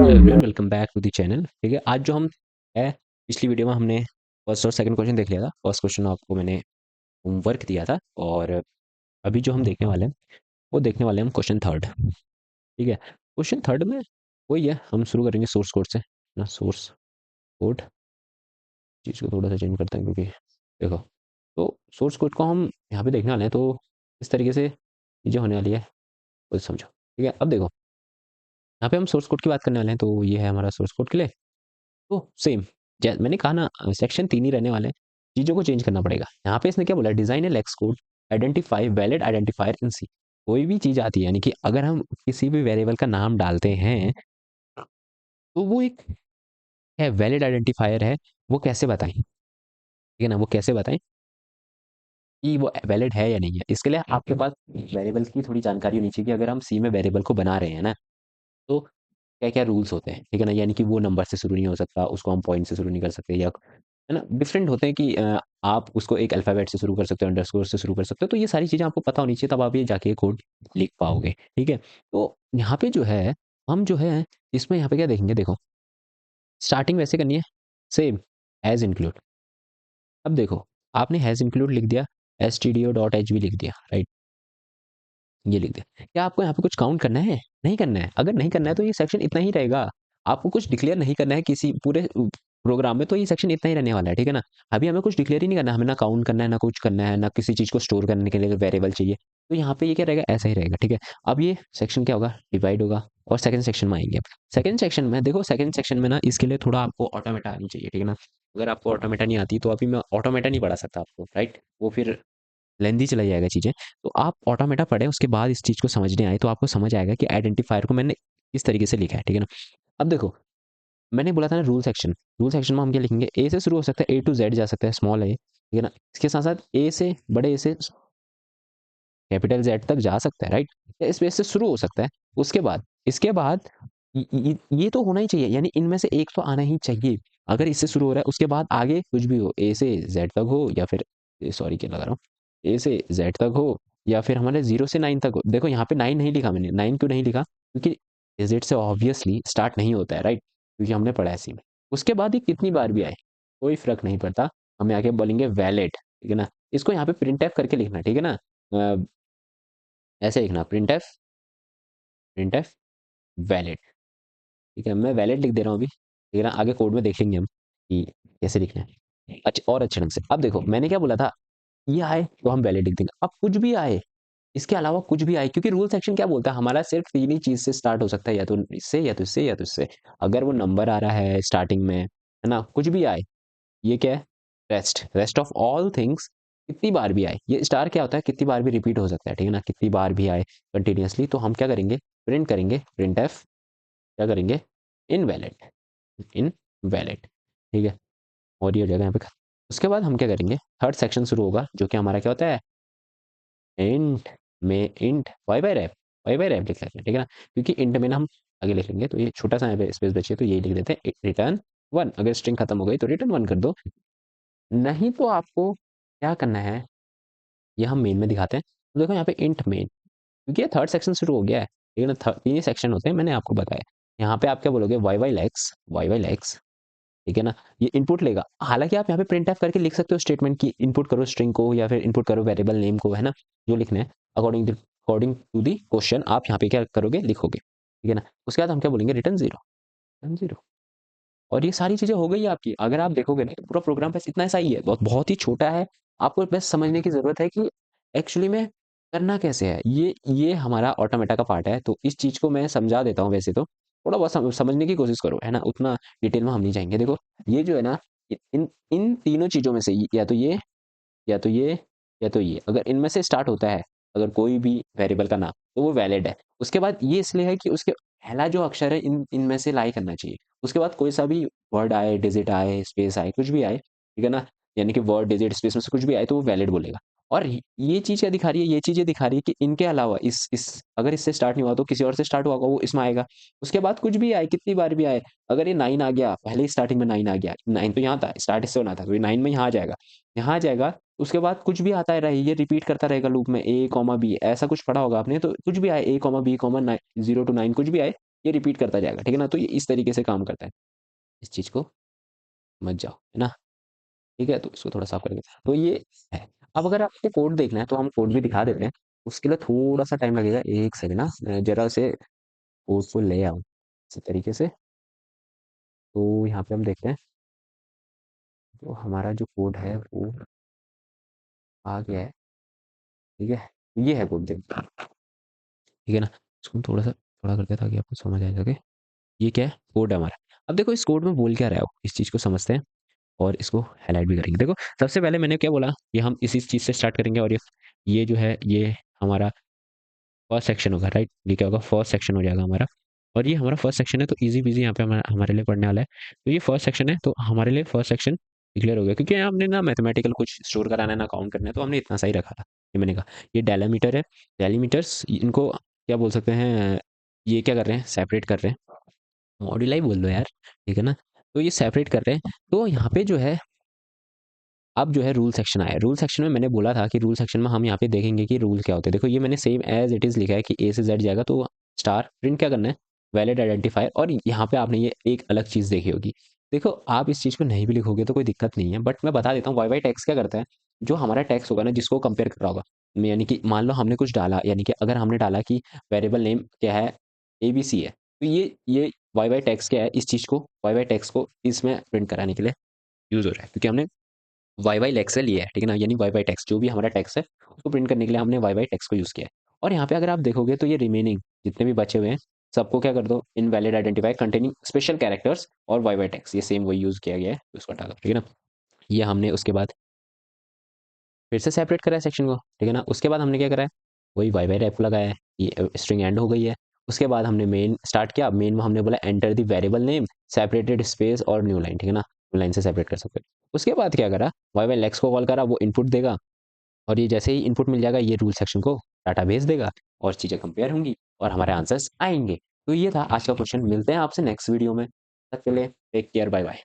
Hello everyone, welcome back to the channel. ठीक है, आज जो हम है पिछली वीडियो में हमने फर्स्ट और सेकंड क्वेश्चन देख लिया था। फर्स्ट क्वेश्चन आपको मैंने होमवर्क दिया था, और अभी जो हम देखने वाले हैं वो देखने वाले हैं हम क्वेश्चन थर्ड। ठीक है, क्वेश्चन थर्ड में वही है, हम शुरू करेंगे सोर्स कोड से ना। सोर्स कोड चीज़ को थोड़ा सा चेंज करते हैं, क्योंकि देखो, तो सोर्स कोड को हम यहाँ पे देखने वाले हैं, तो इस तरीके से चीज़ें होने वाली है, वो समझो। ठीक है, अब देखो, यहाँ पे हम सोर्स कोड की बात करने वाले हैं, तो ये है हमारा सोर्स कोड के लिए। तो सेम मैंने कहा ना, सेक्शन तीन ही रहने वाले हैं, चीज़ों को चेंज करना पड़ेगा। यहाँ पे इसने क्या बोला, design a Lex code identify valid identifier in C. कोई भी चीज़ आती है, यानी कि अगर हम किसी भी वेरिएबल का नाम डालते हैं, तो वो एक है वैलिड आइडेंटिफायर है। वो कैसे बताएं, ठीक है ना, वो कैसे बताएं कि वो वैलिड है या नहीं है। इसके लिए आपके पास वेरिएबल की थोड़ी जानकारी होनी चाहिए कि अगर हम सी में वेरिएबल को बना रहे हैं ना, तो क्या क्या रूल्स होते हैं, ठीक है ना। यानी कि वो नंबर से शुरू नहीं हो सकता, उसको हम पॉइंट से शुरू नहीं कर सकते, या है ना, डिफरेंट होते हैं कि आप उसको एक अल्फ़ाबेट से शुरू कर सकते हो, अंडरस्कोर से शुरू कर सकते हो। तो ये सारी चीज़ें आपको पता होनी चाहिए, तब आप ये जाके कोड लिख पाओगे। ठीक है, तो यहाँ पे जो है, हम जो है इसमें यहाँ पे क्या देखेंगे, देखो, स्टार्टिंग वैसे करनी है, सेम हैज़ इंक्लूड। अब देखो, आपने हैज़ इंक्लूड लिख दिया, stdio.h भी लिख दिया, राइट, ये लिख दिया। क्या आपको यहाँ पे कुछ काउंट करना है? नहीं करना है। अगर नहीं करना है तो ये सेक्शन इतना ही रहेगा। आपको कुछ डिक्लेयर नहीं करना है किसी पूरे प्रोग्राम में, तो ये सेक्शन इतना ही रहने वाला है, ठीक है ना। अभी हमें कुछ डिक्लेयर ही नहीं करना, हमें ना काउंट करना है, ना कुछ करना है, ना किसी चीज़ को स्टोर करने के लिए वेरिएबल चाहिए। तो यहाँ पे ये क्या रहेगा, ऐसा ही रहेगा, ठीक है। अब ये सेक्शन क्या होगा, डिवाइड होगा, और सेकंड सेक्शन में आएंगे। सेकंड सेक्शन में देखो, सेकंड सेक्शन में ना इसके लिए थोड़ा आपको ऑटोमेटा आनी चाहिए, ठीक है ना। अगर आपको ऑटोमेटा नहीं आती, तो अभी मैं ऑटोमेटा नहीं पढ़ा सकता आपको, राइट, वो फिर लेंदी चला जाएगा चीज़ें। तो आप ऑटोमेटा पढ़ें, उसके बाद इस चीज़ को समझने आए, तो आपको समझ आएगा कि आइडेंटिफायर को मैंने किस तरीके से लिखा है, ठीक है ना। अब देखो, मैंने बोला था ना रूल सेक्शन, रूल सेक्शन में हम क्या लिखेंगे, ए से शुरू हो सकता है, ए टू जेड जा सकता है, स्मॉल ए, ठीक है ना। इसके साथ साथ ए से बड़े, ए से कैपिटल जेड तक जा सकता है, राइट। स्पेस से शुरू हो सकता है। उसके बाद, इसके बाद ये तो होना ही चाहिए, यानी इनमें से एक तो आना ही चाहिए। अगर इससे शुरू हो रहा है, उसके बाद आगे कुछ भी हो, ए से जेड तक हो, या फिर सॉरी क्या लगा रहा हूँ, ए से जेड तक हो, या फिर हमारे 0 से 9 तक हो। देखो यहाँ पे 9 नहीं लिखा मैंने, 9 क्यों नहीं लिखा, क्योंकि डिजिट से ऑब्वियसली स्टार्ट नहीं होता है, राइट, क्योंकि हमने पढ़ा है इसी में। उसके बाद ये कितनी बार भी आए, कोई फर्क नहीं पड़ता, हमें आगे बोलेंगे वैलिड, ठीक है ना। इसको यहाँ पे प्रिंट एफ करके लिखना, ठीक है ना। ऐसे लिखना, प्रिंट एफ वैलिड, ठीक है। मैं वैलिड लिख दे रहा हूँ अभी, ठीक है ना। आगे कोड में देख लेंगे हम कि कैसे लिखना है, अच्छा और अच्छे ढंग से। अब देखो, मैंने क्या बोला था, ये आए तो हम वैलिड लिख देंगे। अब कुछ भी आए, इसके अलावा कुछ भी आए, क्योंकि रूल सेक्शन क्या बोलता है, हमारा सिर्फ तीन ही चीज से स्टार्ट हो सकता है, या तो इससे, या तो इससे, या तो इससे। अगर वो नंबर आ रहा है स्टार्टिंग में, है ना, कुछ भी आए, ये क्या है, रेस्ट ऑफ ऑल थिंग्स, कितनी बार भी आए। ये स्टार क्या होता है, कितनी बार भी रिपीट हो सकता है, ठीक है ना, कितनी बार भी आए कंटिन्यूअसली। तो हम क्या करेंगे, प्रिंट करेंगे, प्रिंट एफ क्या करेंगे, इनवैलिड, इनवैलिड, ठीक है। और ये हो जाएगा यहाँ पे। उसके बाद हम क्या करेंगे, थर्ड सेक्शन शुरू होगा, जो कि हमारा क्या होता है, इंट में इंट वाई बाय रैप लिख लेते हैं, ठीक है ना। क्योंकि इंट में ना हम आगे लिख लेंगे, तो ये छोटा सा यहाँ पे स्पेस बचे, तो यही लिख देते हैं, रिटर्न वन। अगर स्ट्रिंग खत्म हो गई तो रिटर्न वन कर दो। नहीं तो आपको क्या करना है, ये हम मेन में दिखाते हैं। तो देखो यहाँ पे इंट मेन, क्योंकि ये थर्ड सेक्शन शुरू हो गया है, ठीक है ना। तीन ही सेक्शन होते हैं, मैंने आपको बताया। यहाँ पे आप क्या बोलोगे, वाई वाई लेक्स, ठीक है ना। ये इनपुट लेगा, हालांकि आप यहाँ पे प्रिंट एफ करके लिख सकते हो स्टेटमेंट की, इनपुट करो स्ट्रिंग को, या फिर इनपुट करो वेरिएबल नेम को, है ना, जो लिखना है अकॉर्डिंग टू दी क्वेश्चन, आप यहाँ पे क्या करोगे, लिखोगे, ठीक है ना। उसके बाद हम क्या बोलेंगे, रिटर्न जीरो, रिटर्न जीरो। और ये सारी चीजें हो गई आपकी। अगर आप देखोगे ना, तो पूरा प्रोग्राम बस इतना सा ही है, बहुत बहुत ही छोटा है। आपको बस समझने की जरूरत है कि एक्चुअली में करना कैसे है। ये हमारा ऑटोमेटा का पार्ट है, तो इस चीज को मैं समझा देता हूँ वैसे तो। थोड़ा बहुत समझने की कोशिश करो, है ना, उतना डिटेल में हम नहीं जाएंगे। देखो, ये जो है ना, इन इन तीनों चीजों में से या तो ये, या तो ये, या तो ये, अगर इनमें से स्टार्ट होता है, अगर कोई भी वेरिएबल का नाम, तो वो वैलिड है। उसके बाद ये इसलिए है कि उसके पहला जो अक्षर है इनमें से लाई करना चाहिए। उसके बाद कोई सा भी वर्ड आए, डिजिट आए, स्पेस आए, कुछ भी आए, ठीक है ना, यानी कि वर्ड, डिजिट, स्पेस में से कुछ भी आए, तो वो वैलिड बोलेगा। और ये चीज क्या दिखा रही है, ये चीज ये दिखा रही है कि इनके अलावा इस अगर इससे स्टार्ट नहीं हुआ, तो किसी और से स्टार्ट हुआ होगा, वो इसमें आएगा। उसके बाद कुछ भी आए, कितनी बार भी आए, अगर ये 9 आ गया, पहले ही स्टार्टिंग में 9 आ गया, 9 तो यहाँ था, स्टार्ट इससे होना था, तो ये 9 में यहाँ आ जाएगा, यहाँ आ जाएगा। उसके बाद कुछ भी आता है रहे, ये रिपीट करता रहेगा लूप में, ए कॉमा बी, ऐसा कुछ पढ़ा होगा आपने, तो कुछ भी आए, ए कॉमा बी कॉमा 0 to 9 कुछ भी आए, ये रिपीट करता जाएगा, ठीक है ना? तो ये इस तरीके से काम करता है। इस चीज़ को समझ जाओ, है ना? ठीक है, तो इसको थोड़ा साफ कर देते हैं। तो ये है। अब अगर आपको कोड देखना है तो हम कोड भी दिखा देते हैं। उसके लिए थोड़ा-सा टाइम लगेगा, 1 सेकंड ना, मैं ज़रा से कोड को ले आऊँ, इसी तरीके से। तो यहाँ पे हम देखते हैं, तो हमारा जो कोड है वो आ गया है, ठीक है? ये है कोड देखो, ठीक है ना? इसको हम थोड़ा-सा थोड़ा करते हैं ताकि आपको समझ आ सके। ये क्या है? कोड है हमारा। अब देखो इस कोड में बोल क्या रहा है वो, इस चीज़ को समझते हैं और इसको हाइलाइट भी करेंगे। देखो, सबसे पहले मैंने क्या बोला कि हम इसी चीज़ से स्टार्ट करेंगे और ये जो है ये हमारा फर्स्ट सेक्शन होगा, राइट? ये क्या होगा? फर्स्ट सेक्शन हो जाएगा हमारा। और ये हमारा फर्स्ट सेक्शन है तो ईज़ी पीज़ी यहाँ पे हमारे लिए पढ़ने वाला है। तो ये फर्स्ट सेक्शन है तो हमारे लिए फर्स्ट सेक्शन डिक्लेयर हो गया, क्योंकि हमने ना मैथमेटिकल कुछ स्टोर कराना है ना काउंट करना है, तो हमने इतना सा ही रखा था। ये मैंने कहा ये डेलीमीटर है। डेलीमीटर्स इनको क्या बोल सकते हैं, ये क्या कर रहे हैं? सेपरेट कर रहे हैं। मॉड्यूल बोल दो यार, ठीक है ना? तो ये सेपरेट कर रहे हैं। तो यहाँ पे जो है अब जो है रूल सेक्शन आया है। रूल सेक्शन में मैंने बोला था कि रूल सेक्शन में हम यहाँ पे देखेंगे कि रूल क्या होते हैं। देखो ये मैंने सेम एज़ इट इज़ लिखा है कि ए से ज़ेड जाएगा तो स्टार प्रिंट क्या करना है? Valid identifier. और यहाँ पे आपने ये एक अलग चीज़ देखी होगी। देखो आप इस चीज़ को नहीं भी लिखोगे तो कोई दिक्कत नहीं है, बट मैं बता देता हूँ वाई वाई टैक्स क्या करता है? जो हमारा टैक्स होगा ना जिसको कंपेयर कर रहा होगा, यानी कि मान लो हमने कुछ डाला, यानी कि अगर हमने डाला कि वेरिएबल नेम क्या है? एबीसी है। तो ये वाई वाई टैक्स क्या है? इस चीज़ को वाई वाई टैक्स को इसमें प्रिंट कराने के लिए यूज़ हो रहा है, क्योंकि हमने वाई वाई लेक्स लिया है, ठीक है ना? यानी वाई वाई टेक्स्ट जो भी हमारा टेक्स्ट है उसको प्रिंट करने के लिए हमने वाई वाई टेक्स्ट को यूज़ किया है। और यहाँ पे अगर आप देखोगे तो ये रिमेनिंग जितने भी बचे हुए हैं सबको क्या कर दो? Invalid identifier containing special characters और वाई वाई टेक्स्ट, ये सेम वही यूज़ किया गया है, तो इसको हटा दो, ठीक है ना? ये हमने उसके बाद फिर से सेपरेट करा है सेक्शन को, ठीक है ना? उसके बाद हमने क्या करा है? वही वाई वाई टाइप को लगाया है, ये स्ट्रिंग एंड हो गई है। उसके बाद हमने मेन स्टार्ट किया, मेन में हमने बोला enter the variable name separated space और न्यू लाइन, ठीक है ना? न्यू लाइन से सेपरेट कर सकते हो। उसके बाद क्या करा? वाई वाई लेक्स को कॉल करा, वो इनपुट देगा और ये जैसे ही इनपुट मिल जाएगा ये रूल सेक्शन को डाटा भेज देगा और चीज़ें कंपेयर होंगी और हमारे आंसर्स आएँगे। तो ये था आज का क्वेश्चन। मिलते हैं आपसे नेक्स्ट वीडियो में। तब तक के लिए टेक केयर, बाय बाय।